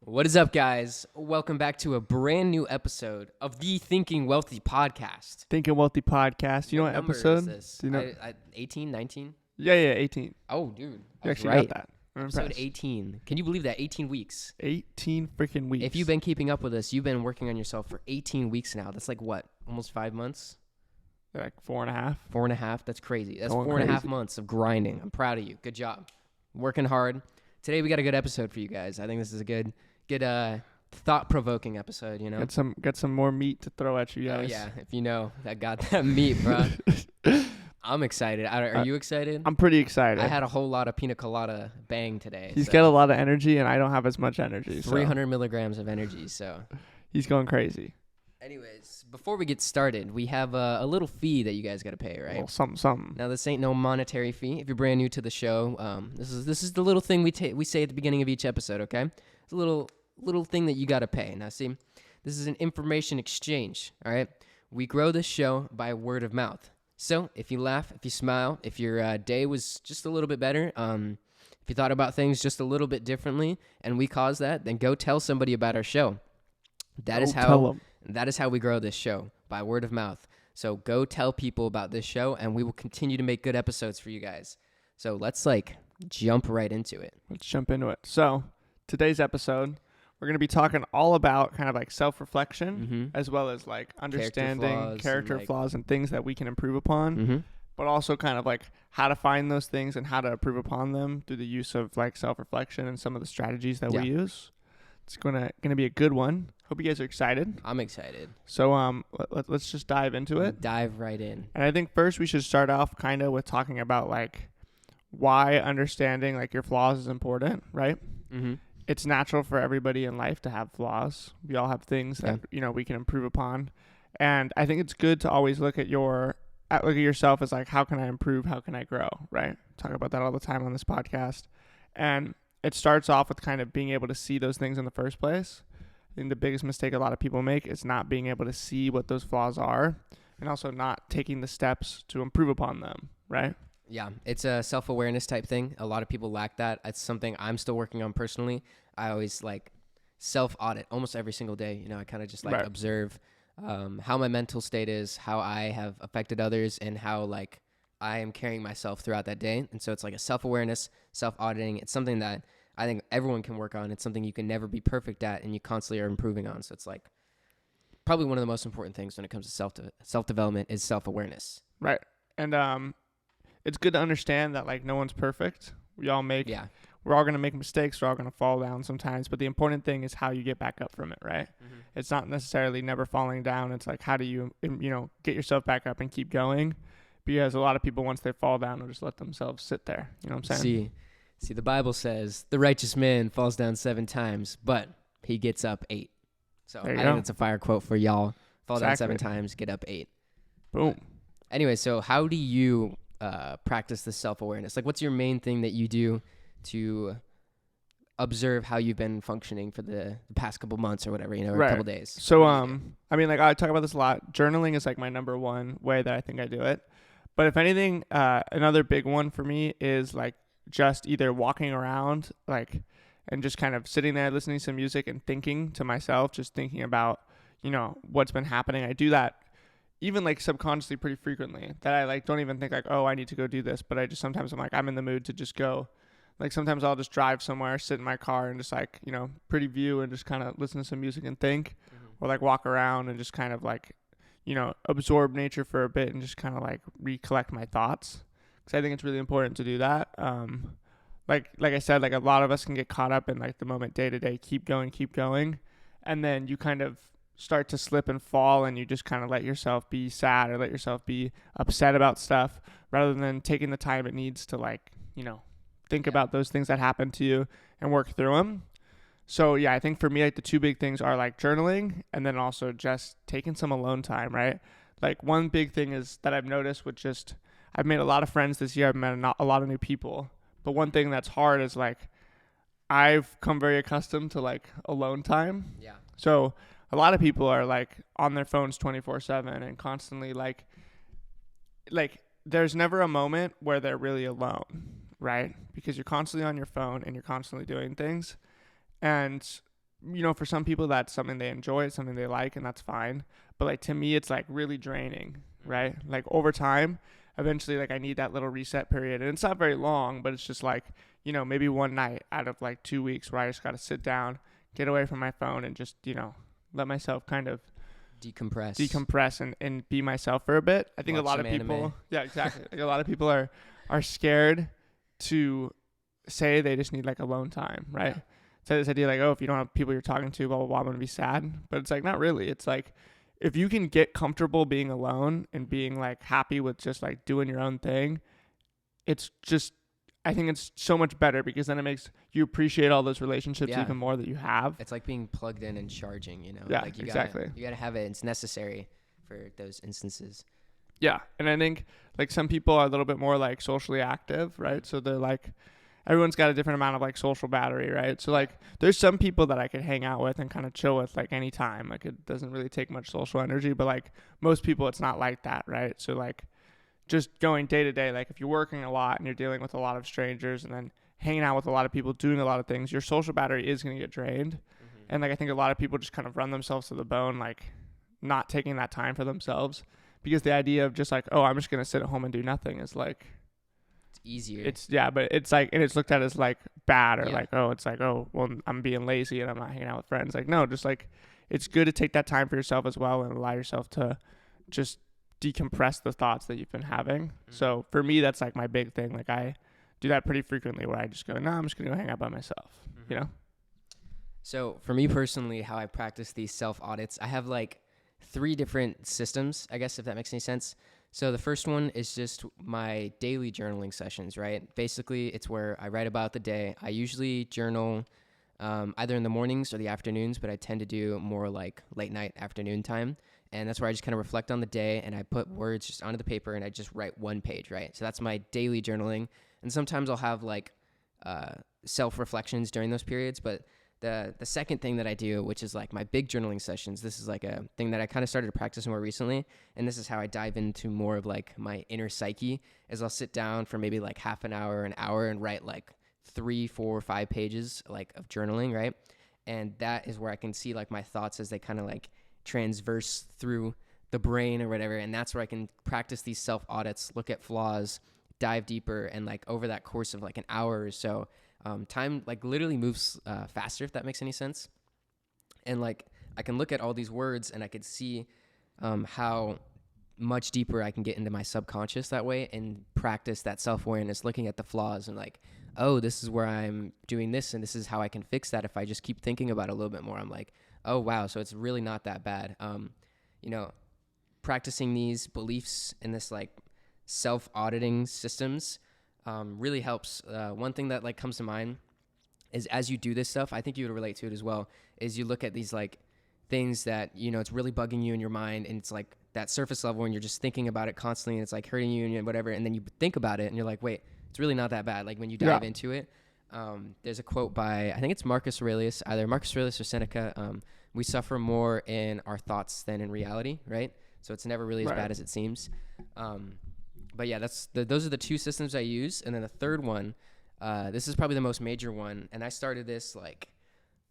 What is up, guys? Welcome back to a brand new episode of the Thinking Wealthy podcast. Thinking Wealthy podcast. You know what number episode? is this? Do you know? 18, 19? Yeah, 18. Oh, dude. You I was actually right. got that. I'm Episode impressed. 18. Can you believe that? 18 weeks. 18 freaking weeks. If you've been keeping up with us, you've been working on yourself for 18 weeks now. That's like what? Almost 5 months? Like 4.5. 4.5? That's crazy. That's Going 4.5 crazy. months of grinding. I'm proud of you. Good job. Working hard. Today we got a good episode for you guys. I think this is a good thought-provoking episode, you know? Get some more meat to throw at you Oh, guys. yeah. If you know, I got that meat, bro. I'm excited. Are you excited? I'm pretty excited. I had a whole lot of pina colada bang today. He's so got a lot of energy, and I don't have as much energy. 300 milligrams of energy. So, He's going crazy. anyways, before we get started, we have a little fee that you guys got to pay, right? Well, something. Now, this ain't no monetary fee. If you're brand new to the show, this is the little thing we say at the beginning of each episode. Okay, it's a little thing that you got to pay. Now, see, this is an information exchange. All right, we grow this show by word of mouth. So, if you laugh, if you smile, if your day was just a little bit better, if you thought about things just a little bit differently, and we caused that, then go tell somebody about our show. That is how we grow this show, by word of mouth. So go tell people about this show, and we will continue to make good episodes for you guys. So let's jump right into it. Let's jump into it. So today's episode, we're going to be talking all about kind of like self-reflection, as well as like understanding character flaws and things that we can improve upon, but also kind of like how to find those things and how to improve upon them through the use of like self-reflection and some of the strategies that we use. It's gonna be a good one. Hope you guys are excited. I'm excited. So let's just dive into it. Dive right in. And I think first we should start off kind of with talking about like why understanding like your flaws is important, right? It's natural for everybody in life to have flaws. We all have things that we can improve upon, and I think it's good to always look at yourself as like, how can I improve? How can I grow? Right? Talk about that all the time on this podcast, and it starts off with kind of being able to see those things in the first place. I think the biggest mistake a lot of people make is not being able to see what those flaws are, and also not taking the steps to improve upon them. Right? Yeah, it's a self-awareness type thing. A lot of people lack that. It's something I'm still working on personally. I always self-audit almost every single day. I kind of just observe how my mental state is, how I have affected others, and how I am carrying myself throughout that day. And so it's like a self-awareness, self-auditing. It's something that I think everyone can work on. It's something you can never be perfect at, and you constantly are improving on. So it's probably one of the most important things when it comes to self-development is self-awareness. Right. And it's good to understand that no one's perfect. We're all going to make mistakes. We're all going to fall down sometimes. But the important thing is how you get back up from it, right? It's not necessarily never falling down. It's like, how do you get yourself back up and keep going? Because a lot of people, once they fall down, will just let themselves sit there. You know what I'm saying? See, the Bible says the righteous man falls down 7 times, but he gets up 8. So I think that's a fire quote for y'all. Fall down 7 times, get up 8. Boom. Anyway, so how do you practice this self-awareness? What's your main thing that you do to observe how you've been functioning for the past couple months or whatever, or a couple days? So, I talk about this a lot. Journaling is my number one way that I think I do it. But if anything, another big one for me is just either walking around and just kind of sitting there listening to some music and thinking to myself, just thinking about, what's been happening. I do that even subconsciously pretty frequently, that I don't even think oh, I need to go do this, but I just sometimes I'm in the mood to just go. Sometimes I'll just drive somewhere, sit in my car and just pretty view and just kind of listen to some music and think, or walk around and just kind of absorb nature for a bit and just kind of recollect my thoughts. Because I think it's really important to do that. Like I said, a lot of us can get caught up in the moment day to day, keep going. And then you kind of start to slip and fall, and you just kind of let yourself be sad or let yourself be upset about stuff, rather than taking the time it needs to think about those things that happened to you and work through them. So I think for me, the two big things are journaling, and then also just taking some alone time, right? One big thing is that I've noticed with I've made a lot of friends this year. I've met a lot of new people, but one thing that's hard is I've come very accustomed to alone time. Yeah. So a lot of people are on their phones 24/7 and constantly there's never a moment where they're really alone, right? Because you're constantly on your phone and you're constantly doing things. And for some people that's something they enjoy, it's something they like, and that's fine. But like to me, it's like really draining, right? Like over time, eventually, like I need that little reset period, and it's not very long, but it's just like, maybe one night out of like 2 weeks where I just got to sit down, get away from my phone, and just, let myself kind of decompress and be myself for a bit. I think Watch a lot of some people, anime. yeah, exactly. Like a lot of people are scared to say they just need like alone time, right? Yeah. So this idea like, oh, if you don't have people you're talking to, blah blah blah, I'm gonna be sad. But it's like not really. It's like if you can get comfortable being alone and being like happy with just like doing your own thing, it's just, I think it's so much better because then it makes you appreciate all those relationships Yeah. even more that you have. It's like being plugged in and charging, Yeah, like exactly. You gotta have it. It's necessary for those instances. Yeah. And I think like some people are a little bit more like socially active, right? So they're like, everyone's got a different amount of like social battery, right? So like there's some people that I could hang out with and kind of chill with like anytime. Like it doesn't really take much social energy, but like most people it's not like that, right? So like just going day to day, like if you're working a lot and you're dealing with a lot of strangers and then hanging out with a lot of people doing a lot of things, your social battery is going to get drained. And like I think a lot of people just kind of run themselves to the bone, like not taking that time for themselves, because the idea of just like, oh, I'm just going to sit at home and do nothing is like, It's easier. but it's like, and it's looked at as like bad or Yeah. like, oh, it's like, oh, well, I'm being lazy and I'm not hanging out with friends. Like, no, just like, it's good to take that time for yourself as well and allow yourself to just decompress the thoughts that you've been having. So for me, that's like my big thing. Like I do that pretty frequently where I just go, no, I'm just going to go hang out by myself, you know? So for me personally, how I practice these self audits, I have like 3 different systems, I guess, if that makes any sense. So the first one is just my daily journaling sessions, right? Basically, it's where I write about the day. I usually journal either in the mornings or the afternoons, but I tend to do more like late night afternoon time. And that's where I just kind of reflect on the day and I put words just onto the paper and I just write 1 page, right? So that's my daily journaling. And sometimes I'll have like self-reflections during those periods, but the second thing that I do, which is like my big journaling sessions, this is like a thing that I kind of started to practice more recently, and this is how I dive into more of like my inner psyche, is I'll sit down for maybe like half an hour and write like 3, 4, 5 pages like of journaling, right? And that is where I can see like my thoughts as they kind of like transverse through the brain or whatever, and that's where I can practice these self audits, look at flaws, dive deeper, and like over that course of like an hour or so, time like literally moves faster, if that makes any sense. And like I can look at all these words and I could see how much deeper I can get into my subconscious that way and practice that self-awareness, looking at the flaws and like, oh, this is where I'm doing this and this is how I can fix that if I just keep thinking about it a little bit more. I'm like, oh, wow, so it's really not that bad. Practicing these beliefs and this like self-auditing systems really helps. One thing that like comes to mind is as you do this stuff, I think you would relate to it as well, is you look at these like things that, it's really bugging you in your mind and it's like that surface level and you're just thinking about it constantly and it's like hurting you and whatever. And then you think about it and you're like, wait, it's really not that bad. Like when you dive into it, there's a quote by, I think it's Marcus Aurelius, either Marcus Aurelius or Seneca. We suffer more in our thoughts than in reality, right? So it's never really as bad as it seems. But yeah, those are the 2 systems I use. And then the third one, this is probably the most major one. And I started this like,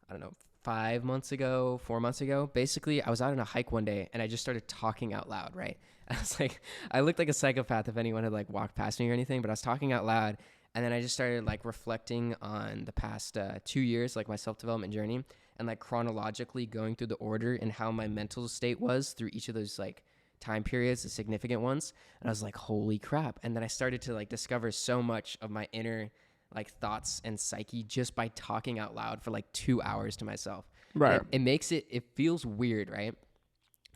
I don't know, 4 months ago. Basically, I was out on a hike one day and I just started talking out loud, right? I was like, I looked like a psychopath if anyone had like walked past me or anything, but I was talking out loud. And then I just started like reflecting on the past 2 years, like my self-development journey, and like chronologically going through the order and how my mental state was through each of those like time periods, the significant ones. And I was like, holy crap. And then I started to like discover so much of my inner like thoughts and psyche just by talking out loud for like 2 hours to myself. Right. It feels weird, right?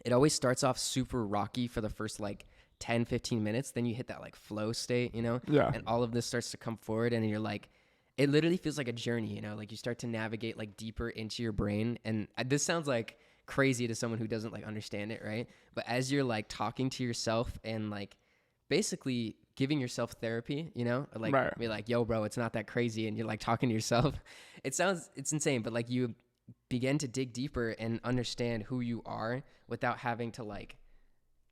It always starts off super rocky for the first like 10, 15 minutes. Then you hit that like flow state, Yeah. and all of this starts to come forward and you're like, it literally feels like a journey, like you start to navigate like deeper into your brain. And this sounds like crazy to someone who doesn't like understand it, right? But as you're like talking to yourself and like basically giving yourself therapy, like be like, yo, bro, it's not that crazy. And you're like talking to yourself. It's insane. But like you begin to dig deeper and understand who you are without having to like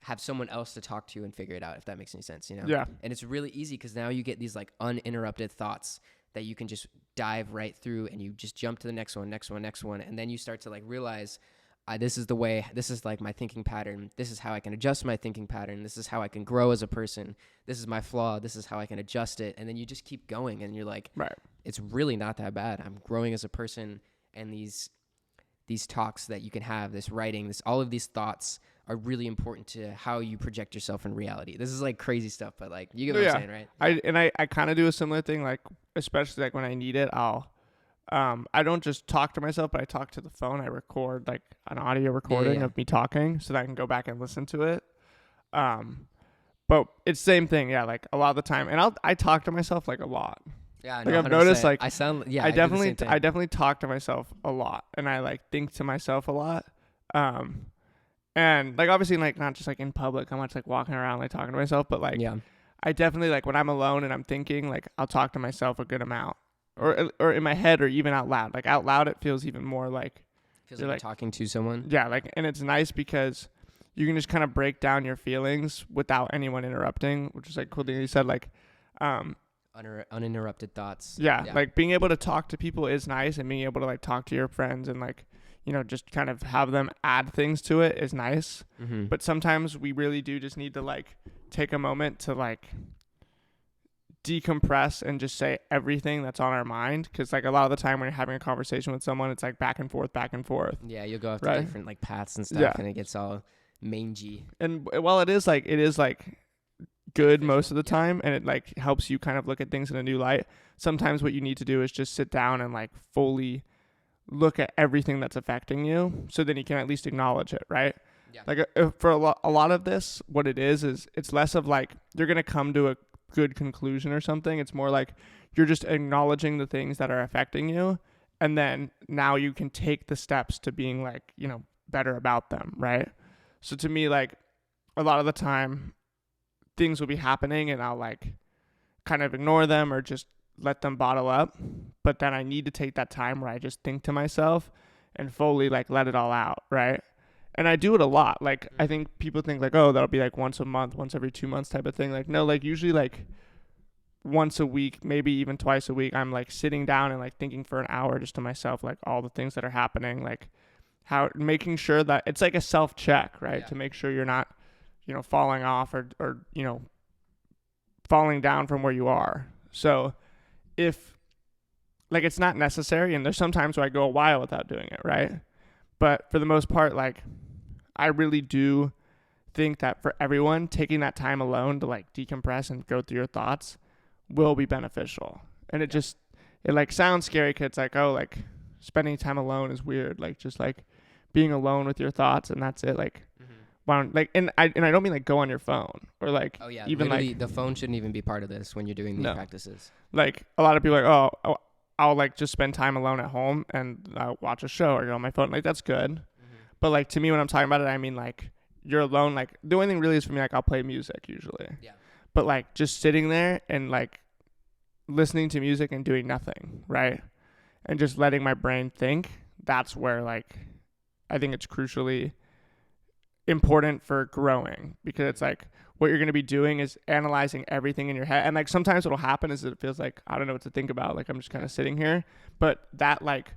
have someone else to talk to and figure it out, if that makes any sense, Yeah. And it's really easy because now you get these like uninterrupted thoughts that you can just dive right through and you just jump to the next one. And then you start to like realize, this is like my thinking pattern. This is how I can adjust my thinking pattern. This is how I can grow as a person. This is my flaw. This is how I can adjust it. And then you just keep going and you're like, Right. it's really not that bad. I'm growing as a person. And these talks that you can have, this writing, all of these thoughts are really important to how you project yourself in reality. This is like crazy stuff, but like, you get what I'm saying, right? I kind of do a similar thing, like, especially like when I need it, I don't just talk to myself, but I talk to the phone. I record like an audio recording of me talking so that I can go back and listen to it. But it's same thing. Yeah. Like a lot of the time, and I talk to myself like a lot. Yeah. Like I've noticed, like I definitely talk to myself a lot, and I like think to myself a lot. And like obviously like not just like in public, I'm not like walking around like talking to myself, but like I definitely like when I'm alone and I'm thinking, like I'll talk to myself a good amount, or in my head, or even out loud. Like out loud, it feels even more like feels like you're talking to someone. Yeah, like, and it's nice because you can just kind of break down your feelings without anyone interrupting, which is like cool thing you said. Like, uninterrupted thoughts. Yeah, like being able to talk to people is nice, and being able to like talk to your friends and like, you know, just kind of have them add things to it is nice. Mm-hmm. But sometimes we really do just need to like take a moment to like decompress and just say everything that's on our mind, because like a lot of the time when you're having a conversation with someone, it's like back and forth. Yeah, you'll go off to different like paths and stuff, and it gets all mangy. And while it is like good most of the time, and it like helps you kind of look at things in a new light, sometimes what you need to do is just sit down and like fully look at everything that's affecting you, so then you can at least acknowledge it, right? Yeah. Like for a lot of this, what it is it's less of like you're gonna come to a good conclusion or something. It's more like you're just acknowledging the things that are affecting you, and then now you can take the steps to being like, you know, better about them, right? So to me, like a lot of the time things will be happening and I'll like kind of ignore them or just let them bottle up, but then I need to take that time where I just think to myself and fully like let it all out, right? And I do it a lot. Like I think people think like, oh, that'll be like once a month, once every 2 months type of thing. Like no, like usually like once a week, maybe even twice a week, I'm like sitting down and like thinking for an hour just to myself, like all the things that are happening, like how making sure that it's like a self-check, right? Yeah. To make sure you're not, you know, falling off or, you know, falling down from where you are. So if like it's not necessary, and there's sometimes where I go a while without doing it, right? But for the most part, like I really do think that for everyone, taking that time alone to like decompress and go through your thoughts will be beneficial. And it just, it like sounds scary because it's like, oh, like spending time alone is weird. Like just like being alone with your thoughts and that's it. Like, why don't, like, and I don't mean like go on your phone or like, even like the phone shouldn't even be part of this when you're doing these practices. Like a lot of people are like, oh, I'll like just spend time alone at home and watch a show or go on my phone. Like that's good. But like to me, when I'm talking about it, I mean like you're alone. Like the only thing really is for me, like I'll play music usually. Yeah. But like just sitting there and like listening to music and doing nothing, right? And just letting my brain think, that's where like I think it's crucially important for growing, because it's like what you're going to be doing is analyzing everything in your head. And like sometimes what'll happen is it feels like I don't know what to think about, like I'm just kind of sitting here, but that like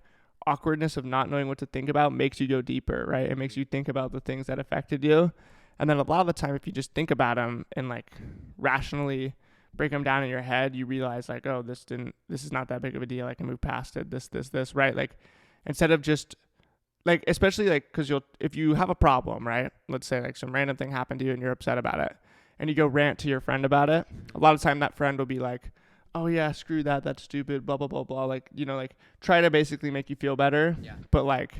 awkwardness of not knowing what to think about makes you go deeper, right? It makes you think about the things that affected you. And then a lot of the time, if you just think about them and like rationally break them down in your head, you realize like, oh, this is not that big of a deal. I can move past it. This, right? Like instead of just like, especially like, cause if you have a problem, right? Let's say like some random thing happened to you and you're upset about it and you go rant to your friend about it. A lot of time that friend will be like, oh yeah, screw that. That's stupid. Blah, blah, blah, blah. Like, you know, like try to basically make you feel better, but like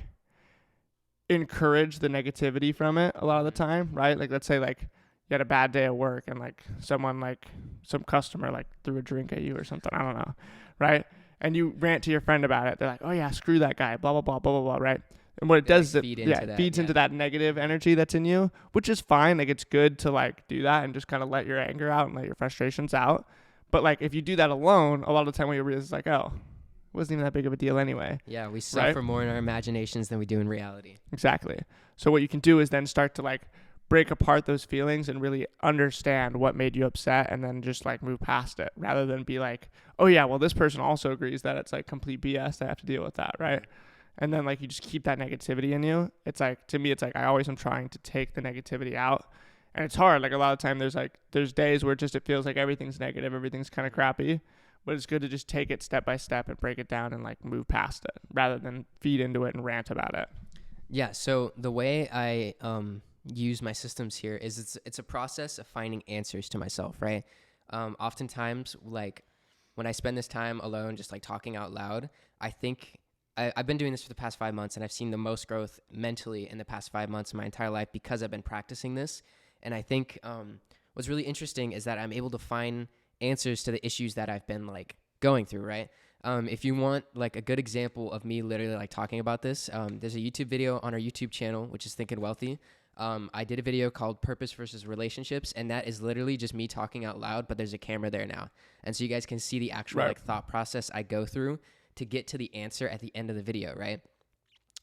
encourage the negativity from it a lot of the time, right? Like, let's say like you had a bad day at work and like someone like some customer like threw a drink at you or something. I don't know. Right. And you rant to your friend about it. They're like, oh yeah, screw that guy. Blah, blah, blah, blah, blah, blah. Right. And what it does is it feeds into that negative energy that's in you, which is fine. Like it's good to like do that and just kind of let your anger out and let your frustrations out. But like if you do that alone, a lot of the time what you realize is like, oh, it wasn't even that big of a deal anyway. Yeah, we suffer more in our imaginations than we do in reality. Exactly. So what you can do is then start to like break apart those feelings and really understand what made you upset, and then just like move past it, rather than be like, oh yeah, well this person also agrees that it's like complete BS. I have to deal with that, right? And then like you just keep that negativity in you. It's like, to me, it's like I always am trying to take the negativity out, and it's hard. Like a lot of time there's days where just it feels like everything's negative, everything's kind of crappy, but it's good to just take it step by step and break it down and like move past it, rather than feed into it and rant about it. Yeah. So the way I use my systems here is it's a process of finding answers to myself, right? Oftentimes, like when I spend this time alone, just like talking out loud, I think I've been doing this for the past 5 months, and I've seen the most growth mentally in the past 5 months of my entire life because I've been practicing this. And I think what's really interesting is that I'm able to find answers to the issues that I've been like going through, right? If you want like a good example of me literally like talking about this, there's a YouTube video on our YouTube channel, which is Thinking Wealthy. I did a video called Purpose versus Relationships, and that is literally just me talking out loud, but there's a camera there now. And so you guys can see the actual like thought process I go through to get to the answer at the end of the video, right?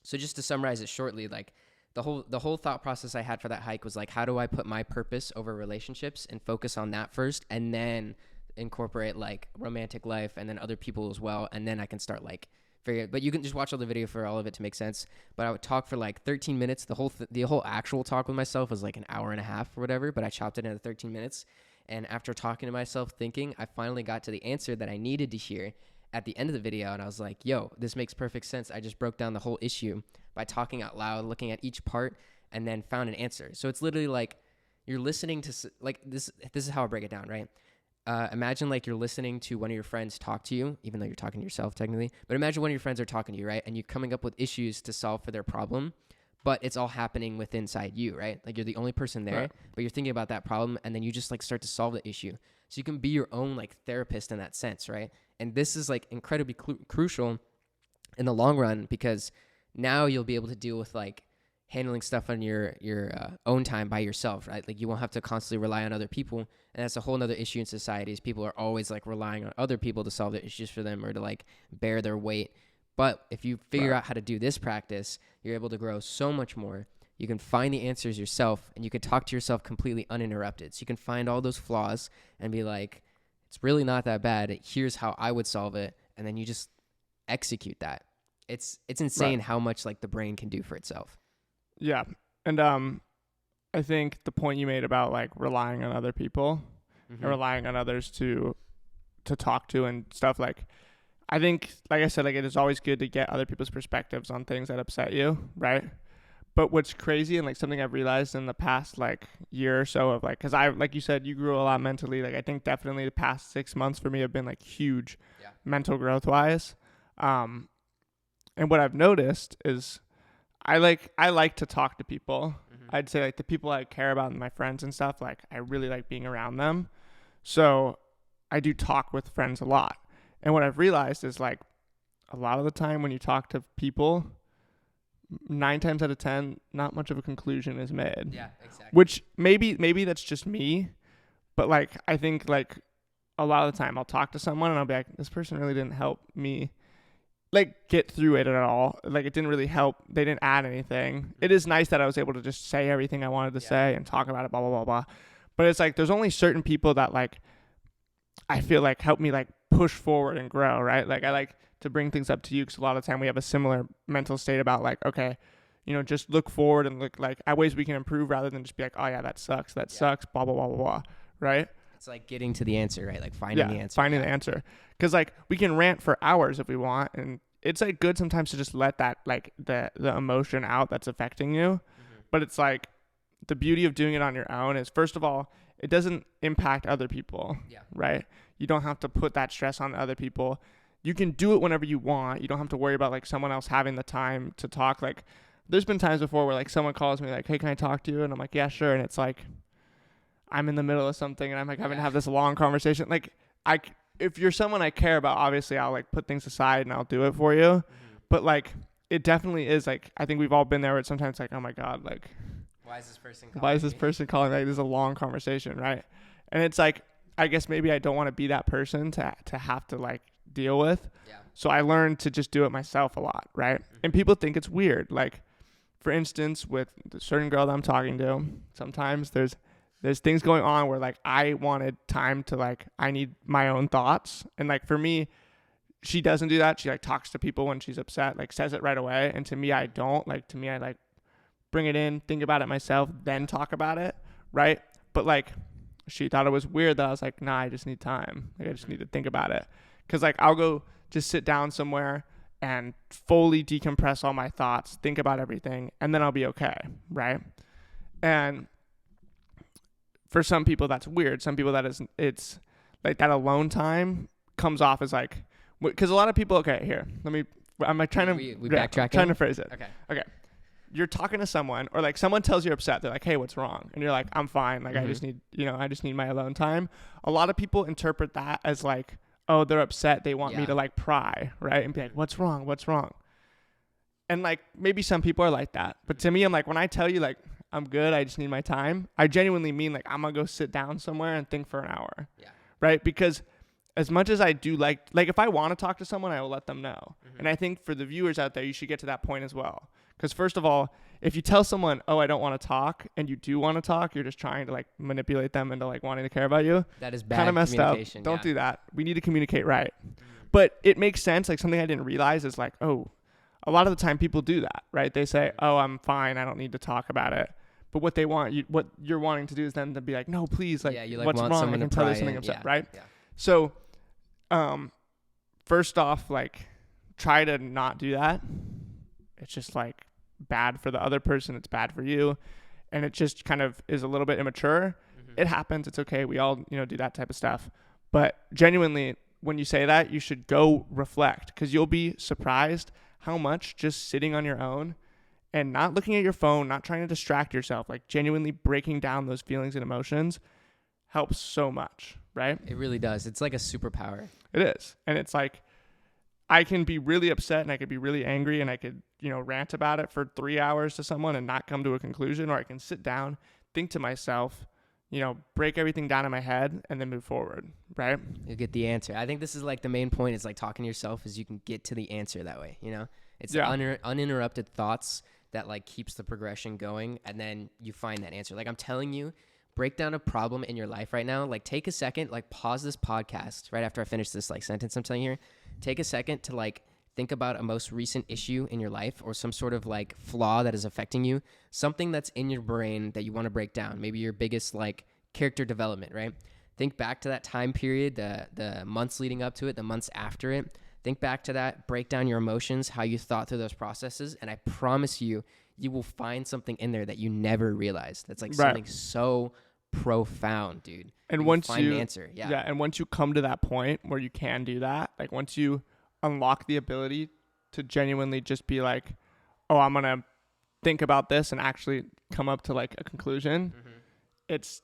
So just to summarize it shortly, like the whole thought process I had for that hike was like, how do I put my purpose over relationships and focus on that first, and then incorporate like romantic life and then other people as well, and then I can start like but you can just watch all the video for all of it to make sense. But I would talk for like 13 minutes. The whole actual talk with myself was like an hour and a half or whatever, but I chopped it into 13 minutes. And after talking to myself, thinking, I finally got to the answer that I needed to hear at the end of the video. And I was like, yo, this makes perfect sense. I just broke down the whole issue by talking out loud, looking at each part, and then found an answer. So it's literally like you're listening to like this is how I break it down, right? Imagine like you're listening to one of your friends talk to you, even though you're talking to yourself technically, but imagine one of your friends are talking to you, right? And you're coming up with issues to solve for their problem, but it's all happening within inside you, right? Like you're the only person there, but you're thinking about that problem, and then you just like start to solve the issue. So you can be your own like therapist in that sense, right? And this is like incredibly crucial in the long run, because now you'll be able to deal with like handling stuff on your own time by yourself, right? Like you won't have to constantly rely on other people. And that's a whole nother issue in society, is people are always like relying on other people to solve their issues for them or to like bear their weight. But if you figure out how to do this practice, you're able to grow so much more. You can find the answers yourself, and you can talk to yourself completely uninterrupted. So you can find all those flaws and be like, it's really not that bad. Here's how I would solve it. And then you just execute that. It's insane how much like the brain can do for itself. Yeah. And I think the point you made about like relying on other people and relying on others to talk to and stuff, like I think, like I said, like it is always good to get other people's perspectives on things that upset you, right? But what's crazy, and like something I've realized in the past like year or so of like, because I, like you said, you grew a lot mentally. Like I think definitely the past 6 months for me have been like huge mental growth wise. And what I've noticed is I like to talk to people. I'd say like the people I care about and my friends and stuff, like I really like being around them. So I do talk with friends a lot. And what I've realized is like a lot of the time when you talk to people, 9 times out of 10, not much of a conclusion is made. Yeah, exactly. Which maybe that's just me, but like I think like a lot of the time I'll talk to someone and I'll be like, this person really didn't help me like get through it at all. Like it didn't really help. They didn't add anything. It is nice that I was able to just say everything I wanted to say and talk about it, blah, blah, blah, blah. But it's like, there's only certain people that like, I feel like help me like push forward and grow, right? Like I like to bring things up to you because a lot of the time we have a similar mental state about like, okay, you know, just look forward and look like at ways we can improve rather than just be like, oh yeah, that sucks, blah, blah, blah, blah, blah, right? It's like getting to the answer, right? Like finding the answer. Finding the answer. Because like we can rant for hours if we want, and it's like good sometimes to just let that like the emotion out that's affecting you. But it's like the beauty of doing it on your own is, first of all, it doesn't impact other people, right? You don't have to put that stress on other people. You can do it whenever you want. You don't have to worry about like someone else having the time to talk. Like there's been times before where like someone calls me like, hey, can I talk to you? And I'm like, yeah, sure. And it's like I'm in the middle of something and I'm like having to have this long conversation. Like if you're someone I care about, obviously I'll like put things aside and I'll do it for you. But like it definitely is like, I think we've all been there where it's sometimes like, oh my God, like why is this person calling? Like this is a long conversation, right? And it's like, I guess maybe I don't want to be that person to have to like deal with. So I learned to just do it myself a lot, right? And people think it's weird. Like for instance, with the certain girl that I'm talking to, sometimes there's things going on where like I wanted time to like, I need my own thoughts. And like for me, she doesn't do that. She like talks to people when she's upset, like says it right away. And to me, I don't. Like to me, I like bring it in, think about it myself, then talk about it, right? But like she thought it was weird that I was like, nah, I just need time. Like I just need to think about it. Cause like I'll go just sit down somewhere and fully decompress all my thoughts, think about everything, and then I'll be okay, right? And for some people that's weird. Some people that isn't. It's like that alone time comes off as like, because a lot of people. Okay, here, I'm like trying to we backtracking? trying to phrase it. Okay. You're talking to someone, or like someone tells you you're upset. They're like, "Hey, what's wrong?" And you're like, "I'm fine. Like I just need my alone time." A lot of people interpret that as like, "Oh, they're upset. They want me to like pry, right?" And be like, "What's wrong? What's wrong?" And like maybe some people are like that, but to me, I'm like, when I tell you like I'm good, I just need my time, I genuinely mean like I'm gonna go sit down somewhere and think for an hour, right? Because as much as I do like if I want to talk to someone, I will let them know. And I think for the viewers out there, you should get to that point as well. Because first of all, if you tell someone, oh, I don't want to talk, and you do want to talk, you're just trying to like manipulate them into like wanting to care about you. That is bad. Kind of messed up. Don't do that. We need to communicate right. But it makes sense. Like something I didn't realize is like, oh, a lot of the time people do that, right? They say, oh, I'm fine. I don't need to talk about it. But what they want, what you're wanting to do is them to be like, no, please, like, you like what's want wrong? someone I can to tell pry you something in. upset, right? Yeah. So, first off, like, try to not do that. It's just like bad for the other person. It's bad for you, and it just kind of is a little bit immature. It happens. It's okay. We all, do that type of stuff. But genuinely, when you say that, you should go reflect, because you'll be surprised how much just sitting on your own and not looking at your phone, not trying to distract yourself, like genuinely breaking down those feelings and emotions helps so much, right? It really does. It's like a superpower. It is. And it's like, I can be really upset and I could be really angry and I could, rant about it for 3 hours to someone and not come to a conclusion, or I can sit down, think to myself, break everything down in my head and then move forward, right? You get the answer. I think this is like the main point, is like talking to yourself, is you can get to the answer that way, It's uninterrupted thoughts that like keeps the progression going, and then you find that answer. Like I'm telling you, break down a problem in your life right now. Like take a second, like pause this podcast right after I finish this like sentence I'm telling you here. Take a second to like think about a most recent issue in your life, or some sort of like flaw that is affecting you, something that's in your brain that you want to break down. Maybe your biggest like character development, right? Think back to that time period, the months leading up to it, the months after it. Think back to that, break down your emotions, how you thought through those processes, and I promise you, you will find something in there that you never realized. That's like something so profound, dude. And once find an answer, and once you come to that point where you can do that, like once you unlock the ability to genuinely just be like, oh, I'm gonna think about this and actually come up to like a conclusion, it's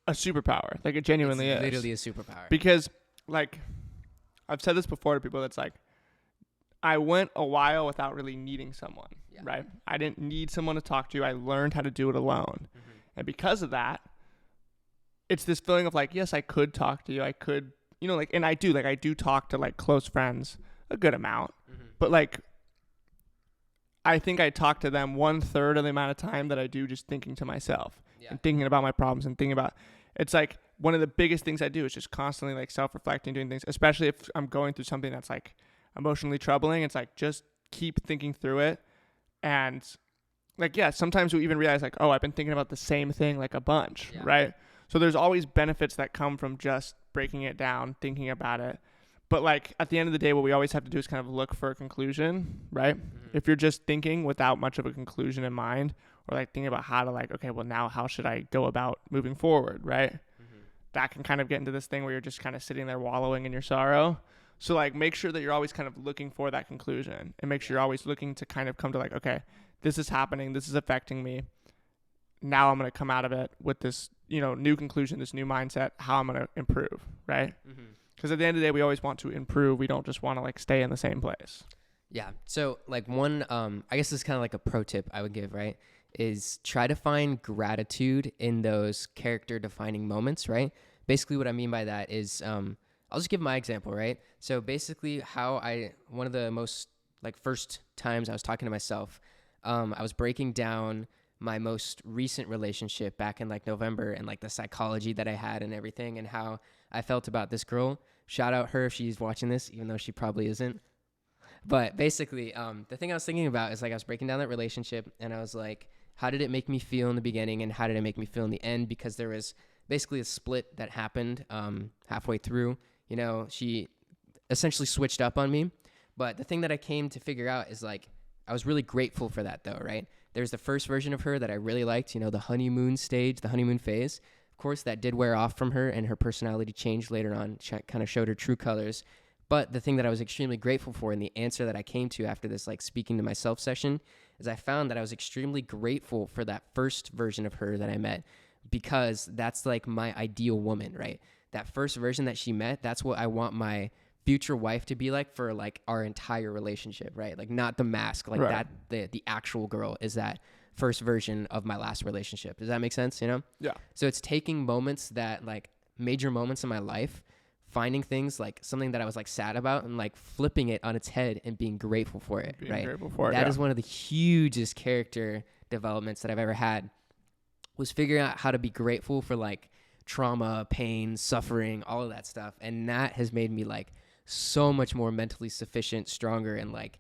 a superpower. Like it genuinely is. Literally a superpower. Because like I've said this before to people, that's like, I went a while without really needing someone, right? I didn't need someone to talk to. I learned how to do it alone. And because of that, it's this feeling of like, yes, I could talk to you. I could, and I do talk to like close friends a good amount, but like, I think I talk to them 1/3 of the amount of time that I do just thinking to myself and thinking about my problems and thinking about, it's like one of the biggest things I do is just constantly like self-reflecting, doing things, especially if I'm going through something that's like emotionally troubling. It's like, just keep thinking through it. And like, sometimes we even realize like, oh, I've been thinking about the same thing like a bunch, right? So there's always benefits that come from just breaking it down, thinking about it. But like at the end of the day, what we always have to do is kind of look for a conclusion, right? If you're just thinking without much of a conclusion in mind, or like thinking about how to like, okay, well now how should I go about moving forward, right? That can kind of get into this thing where you're just kind of sitting there wallowing in your sorrow. So like make sure that you're always kind of looking for that conclusion, and make sure you're always looking to kind of come to like, okay, this is happening, this is affecting me. Now I'm going to come out of it with this, new conclusion, this new mindset, how I'm going to improve, right? Because at the end of the day, we always want to improve. We don't just want to like stay in the same place. Yeah. So like one, I guess this is kind of like a pro tip I would give, right? Is try to find gratitude in those character defining moments, right? Basically what I mean by that is, I'll just give my example, right? So basically one of the most like first times I was talking to myself, I was breaking down my most recent relationship back in like November and like the psychology that I had and everything and how I felt about this girl. Shout out her if she's watching this, even though she probably isn't. But basically, the thing I was thinking about is like I was breaking down that relationship and I was like, how did it make me feel in the beginning and how did it make me feel in the end? Because there was basically a split that happened halfway through. You know, she essentially switched up on me. But the thing that I came to figure out is like, I was really grateful for that though, right? There's the first version of her that I really liked, you know, the honeymoon stage, the honeymoon phase. Of course, that did wear off from her and her personality changed later on, kind of showed her true colors. But the thing that I was extremely grateful for and the answer that I came to after this, like speaking to myself session, is I found that I was extremely grateful for that first version of her that I met because that's like my ideal woman, right? That first version that she met, that's what I want my future wife to be like for like our entire relationship, right? Like not the mask, like Right. that the actual girl is that first version of my last relationship. Does that make sense, you know? Yeah. So it's taking moments that like major moments in my life, finding things like something that I was like sad about and like flipping it on its head and being grateful for it, Being right? grateful for it. That Yeah. is one of the hugest character developments that I've ever had, was figuring out how to be grateful for like trauma, pain, suffering, all of that stuff. And that has made me like so much more mentally sufficient, stronger, and like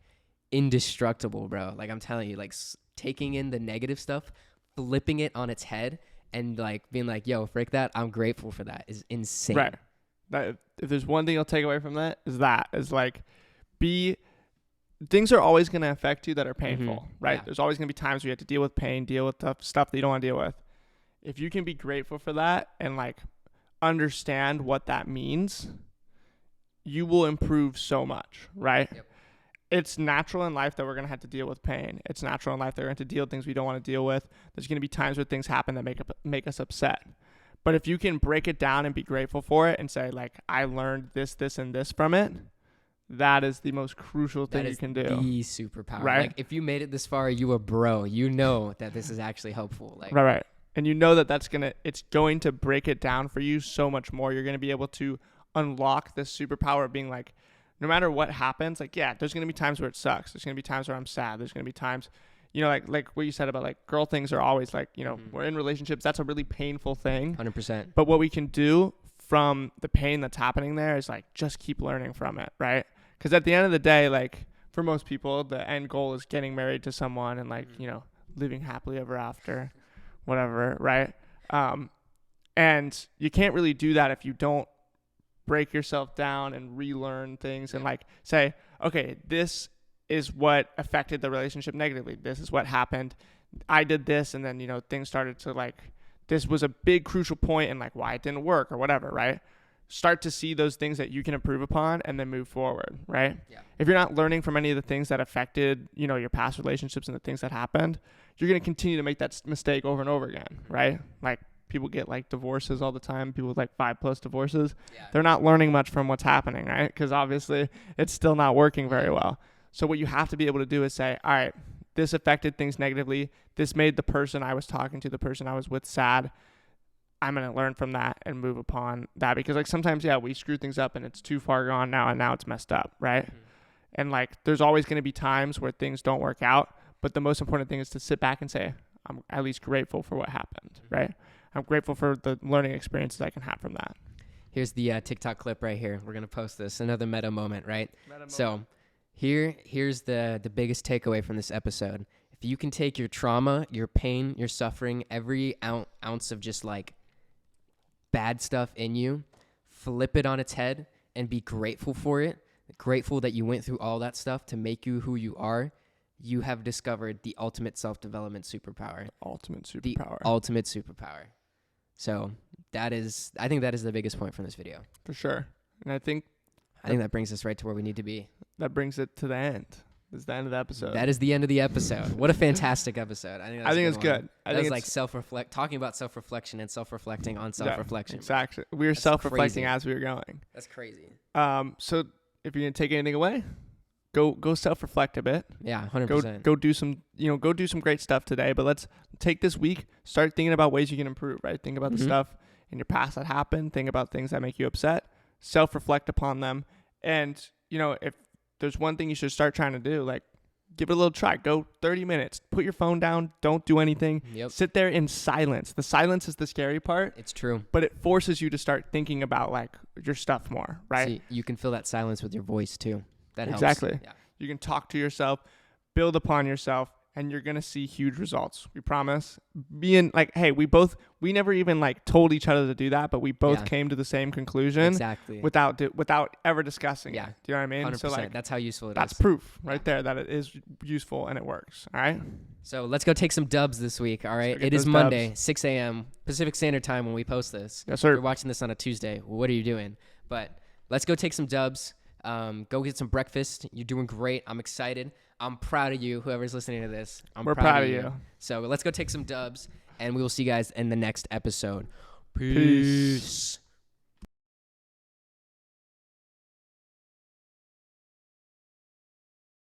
indestructible, bro. Like I'm telling you, like taking in the negative stuff, flipping it on its head, and like being like, yo, frick that, I'm grateful for that is insane. Right. That, if there's one thing you'll take away from that is like, things are always going to affect you that are painful, right? Yeah. There's always going to be times where you have to deal with pain, deal with tough stuff that you don't want to deal with. If you can be grateful for that and like understand what that means, you will improve so much, right? Yep. It's natural in life that we're going to have to deal with pain. It's natural in life that we're going to deal with things we don't want to deal with. There's going to be times where things happen that make us upset. But if you can break it down and be grateful for it and say like, I learned this, this, and this from it, that is the most crucial thing you can do. The superpower. Right? Like if you made it this far, you a bro. You know that this is actually helpful. Like Right. And you know that it's going to break it down for you so much more. You're going to be able to unlock this superpower of being like, no matter what happens, like, yeah, there's going to be times where it sucks. There's going to be times where I'm sad. There's going to be times, you know, like what you said about like girl things are always like, you know, we're in relationships. That's a really painful thing. 100%. But what we can do from the pain that's happening there is like, just keep learning from it. Right. Because at the end of the day, like for most people, the end goal is getting married to someone and like, you know, living happily ever after, whatever. Right. And you can't really do that if you don't break yourself down and relearn things and like say, okay, this is what affected the relationship negatively. This is what happened. I did this. And then, you know, things started to like, this was a big crucial point in like why it didn't work or whatever. Right. Start to see those things that you can improve upon and then move forward. Right. Yeah. If you're not learning from any of the things that affected, you know, your past relationships and the things that happened, you're going to continue to make that mistake over and over again. Right. Like, people get like divorces all the time. People with like 5+ divorces. Yeah. They're not learning much from what's happening, right? Because obviously it's still not working very well. So what you have to be able to do is say, all right, this affected things negatively. This made the person I was talking to, the person I was with, sad. I'm going to learn from that and move upon that. Because like sometimes, yeah, we screw things up and it's too far gone now and now it's messed up, right? And like there's always going to be times where things don't work out. But the most important thing is to sit back and say, I'm at least grateful for what happened, right? I'm grateful for the learning experiences I can have from that. Here's the TikTok clip right here. We're going to post this. Another meta moment, right? So here's the biggest takeaway from this episode. If you can take your trauma, your pain, your suffering, every ounce of just like bad stuff in you, flip it on its head and be grateful for it, grateful that you went through all that stuff to make you who you are, you have discovered the ultimate self-development superpower. Ultimate superpower. The ultimate superpower. So I think that is the biggest point from this video. For sure. And I think that brings us right to where we need to be. that brings it to the end. This is the end of the episode. That is the end of the episode. What a fantastic episode. I think it's good. I think it's like talking about self-reflection and self-reflecting on self-reflection. Yeah, exactly. We were That's self-reflecting crazy. as we were going. That's crazy. So if you're going to take anything away, go self-reflect a bit. Yeah, 100%. Go do some great stuff today, but let's take this week, start thinking about ways you can improve, right? Think about the stuff in your past that happened, think about things that make you upset, self-reflect upon them. And, you know, if there's one thing you should start trying to do, like give it a little try. Go 30 minutes. Put your phone down. Don't do anything. Yep. Sit there in silence. The silence is the scary part, It's true. but it forces you to start thinking about like your stuff more, right? See, you can fill that silence with your voice too. That helps. Exactly. Yeah. You can talk to yourself, build upon yourself, and you're going to see huge results. We promise. Being like, hey, we never even like told each other to do that, but we both Yeah. came to the same conclusion Exactly. without ever discussing Yeah. it. Do you know what I mean? 100%. So like, That's how useful it is. that's proof right there that it is useful and it works. All right. So let's go take some dubs this week. All right. get It is those Monday, dubs. 6 a.m. Pacific Standard Time when we post this. Yes, If sir. you're watching this on a Tuesday, what are you doing? But let's go take some dubs. Go get some breakfast. You're doing great. I'm excited. I'm proud of you, whoever's listening to this. We're proud of you. So let's go take some dubs, and we will see you guys in the next episode. Peace.